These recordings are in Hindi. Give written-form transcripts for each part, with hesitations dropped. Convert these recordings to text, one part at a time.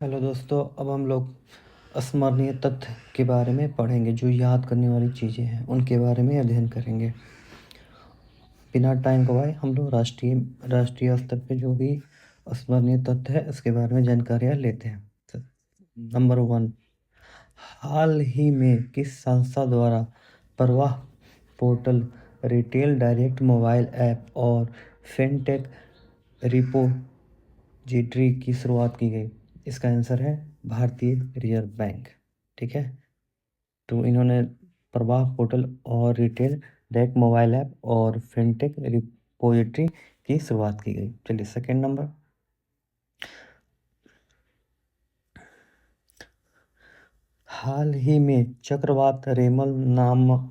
हेलो दोस्तों, अब हम लोग स्मरणीय तथ्य के बारे में पढ़ेंगे। जो याद करने वाली चीज़ें हैं उनके बारे में अध्ययन करेंगे। बिना टाइम गवाए हम लोग राष्ट्रीय स्तर पे जो भी स्मरणीय तथ्य है उसके बारे में जानकारियाँ लेते हैं। तो नंबर 1, हाल ही में किस संस्था द्वारा प्रवाह portal, retail direct mobile app और फिनटेक रिपोजिटरी की शुरुआत की गई? इसका आंसर है भारतीय रिजर्व बैंक। ठीक है, तो इन्होंने प्रवाह पोर्टल और रिटेल डायरेक्ट मोबाइल ऐप और फिनटेक रिपोजिटरी की शुरुआत की गई। चलिए सेकंड नंबर, हाल ही में चक्रवात रेमल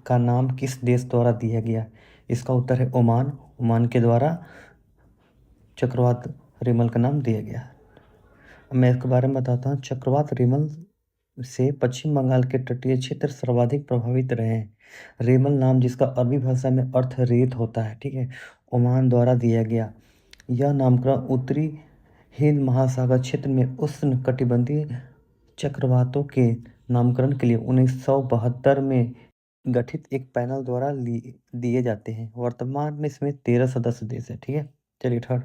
का नाम किस देश द्वारा दिया गया? इसका उत्तर है ओमान। ओमान के द्वारा चक्रवात रेमल का नाम दिया गया। अब मैं इसके बारे में बताता हूँ। चक्रवात रेमल से पश्चिम बंगाल के तटीय क्षेत्र सर्वाधिक प्रभावित रहे हैं। रेमल नाम, जिसका अरबी भाषा में अर्थ रेत होता है, ठीक है, ओमान द्वारा दिया गया। यह नामकरण उत्तरी हिंद महासागर क्षेत्र में उष्ण कटिबंधीय चक्रवातों के नामकरण के लिए 1972 में गठित एक पैनल द्वारा दिए जाते हैं। वर्तमान में इसमें 13 सदस्य देश है। ठीक है, चलिए थर्ड,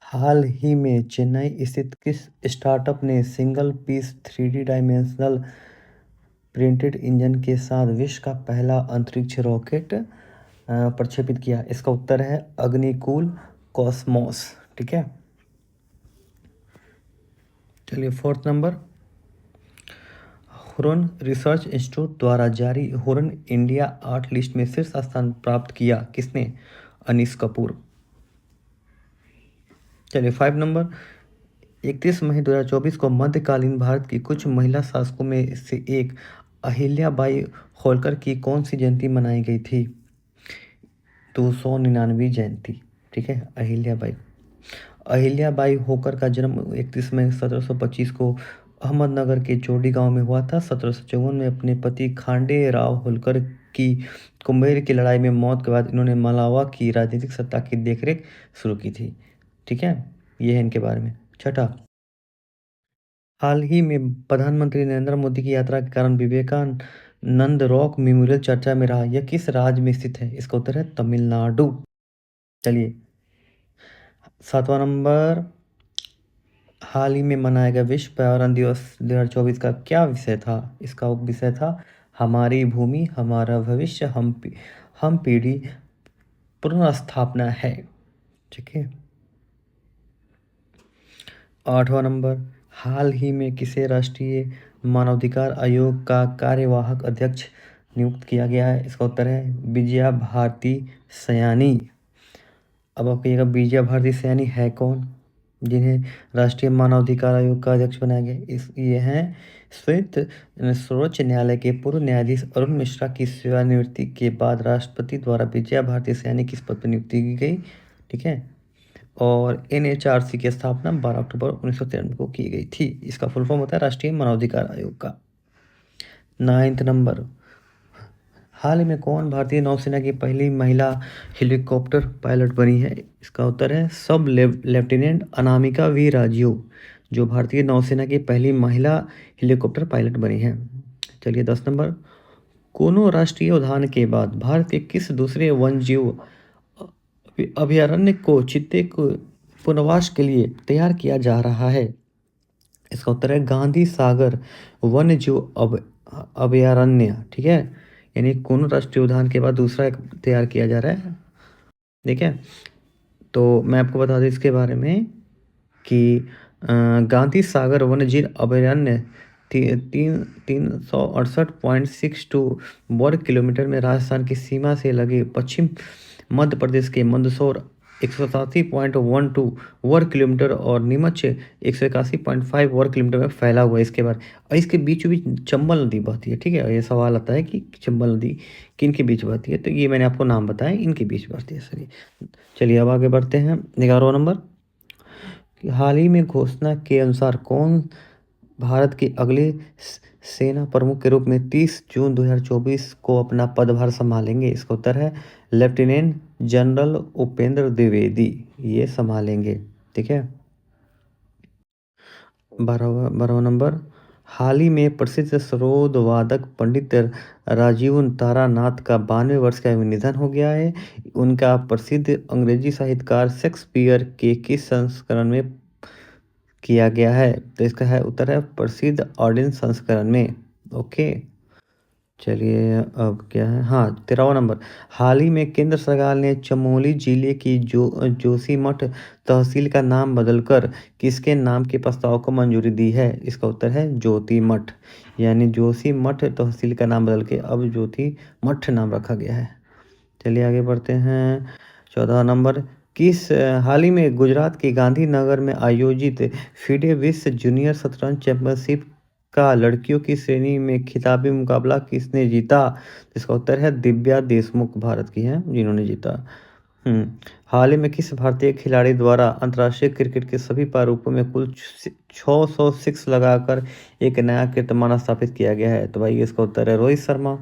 हाल ही में चेन्नई स्थित किस स्टार्टअप ने single piece 3D dimensional printed engine के साथ विश्व का पहला अंतरिक्ष रॉकेट प्रक्षेपित किया? इसका उत्तर है अग्निकुल कॉस्मोस। ठीक है, चलिए fourth number, Huron research institute द्वारा जारी हुरन इंडिया आर्ट लिस्ट में शीर्ष स्थान प्राप्त किया किसने? अनीस कपूर। चलिए 5 नंबर, 31 मई 2024 को मध्यकालीन भारत की कुछ महिला शासकों में से एक अहिल्याबाई होलकर की कौन सी जयंती मनाई गई थी? 299वीं जयंती। ठीक है, अहिल्याबाई होकर का जन्म 31 मई 1725 को अहमदनगर के चोडी गांव में हुआ था। 1754 में अपने पति खांडे राव होलकर की कुंभेर की लड़ाई में मौत के बाद इन्होंने मालवा की राजनीतिक सत्ता की देखरेख शुरू की थी। ठीक है, ये है इनके बारे में। छठा, हाल ही में प्रधानमंत्री नरेंद्र मोदी की यात्रा के कारण विवेकानंद रॉक मेमोरियल चर्चा में रहा। यह किस राज्य में स्थित है? इसका उत्तर है तमिलनाडु। चलिए 7वां नंबर, हाल ही में मनाया गया विश्व पर्यावरण दिवस 2024 का क्या विषय था? इसका विषय था हमारी भूमि हमारा भविष्य, हम पीढ़ी पुनर्स्थापना है। ठीक है, 8वां नंबर, हाल ही में किसे राष्ट्रीय मानवाधिकार आयोग का कार्यवाहक अध्यक्ष नियुक्त किया गया है? इसका उत्तर है विजया भारती सयानी। अब आप कहिएगा विजया भारती सयानी है कौन जिन्हें राष्ट्रीय मानवाधिकार आयोग का अध्यक्ष बनाया गया? ये हैं संयुक्त सर्वोच्च न्यायालय के पूर्व न्यायाधीश अरुण मिश्रा की सेवानिवृत्ति के बाद राष्ट्रपति द्वारा विजया भारती सयानी की इस पद पर नियुक्ति की गई। ठीक है, और NHRC की स्थापना 12 अक्टूबर 1993 को की गई थी। इसका फुल फॉर्म होता है राष्ट्रीय मानवाधिकार आयोग का। 9वां नंबर, हाल ही में कौन भारतीय नौसेना की पहली महिला हेलीकॉप्टर पायलट बनी है? इसका उत्तर है सब लेफ्टिनेंट अनामिका वी राजू, जो भारतीय नौसेना की पहली महिला हेलीकॉप्टर पायलट बनी है। चलिए 10 नंबर, कोनो राष्ट्रीय उद्यान के बाद भारत के किस दूसरे वन्यजीव अभयारण्य को चीते को पुनर्वास के लिए तैयार किया जा रहा है? इसका उत्तर है गांधी सागर वन्यजीव अभयारण्य। ठीक है, यानी कोनो राष्ट्रीय उद्यान के बाद दूसरा एक तैयार किया जा रहा है। ठीक है, तो मैं आपको बता दूं इसके बारे में कि गांधी सागर वन्यजीव अभयारण्य 368.62 वर्ग किलोमीटर में राजस्थान की सीमा से लगे पश्चिम मध्य प्रदेश के मंदसौर 187.12 वर्ग किलोमीटर और नीमच 181.5 वर्ग किलोमीटर में फैला हुआ है। इसके बाद और इसके बीचों बीच चंबल नदी बहती है। ठीक है, ये सवाल आता है कि चंबल नदी किन के बीच बहती है, तो ये मैंने आपको नाम बताया, इनके बीच बहती है। सर, चलिए अब आगे बढ़ते हैं। 11वां नंबर, हाल ही में घोषणा के अनुसार कौन भारत के अगले सेना प्रमुख के रूप में 30 जून 2024 को अपना पदभार संभालेंगे? इसका उत्तर है लेफ्टिनेंट जनरल उपेंद्र द्विवेदी, ये संभालेंगे। ठीक है, 12वां नंबर, हाल ही में प्रसिद्ध सरोद वादक पंडित राजीव तारानाथ का 92 वर्ष का निधन हो गया है। उनका प्रसिद्ध अंग्रेजी साहित्यकार शेक्सपियर के किस संस्करण में किया गया है? तो इसका है उत्तर है प्रसिद्ध ऑडियंस संस्करण में। ओके, चलिए अब क्या है, हाँ 13वां नंबर, हाल ही में केंद्र सरकार ने चमोली जिले की जोशीमठ तहसील का नाम बदलकर किसके नाम के प्रस्ताव को मंजूरी दी है? इसका उत्तर है ज्योतिमठ, यानी जोशीमठ तहसील का नाम बदल के अब ज्योतिमठ नाम रखा गया है। चलिए आगे बढ़ते हैं। 14 नंबर, हाल ही में गुजरात के गांधीनगर में आयोजित फीडे विश्व जूनियर शतरंज चैंपियनशिप का लड़कियों की श्रेणी में खिताबी मुकाबला किसने जीता? इसका उत्तर है दिव्या देशमुख भारत की हैं जिन्होंने जीता। हाल ही में किस भारतीय खिलाड़ी द्वारा अंतर्राष्ट्रीय क्रिकेट के सभी प्रारूपों में कुल 600 सिक्स लगाकर एक नया कीर्तिमान स्थापित किया गया है? तो भाई इसका उत्तर है रोहित शर्मा।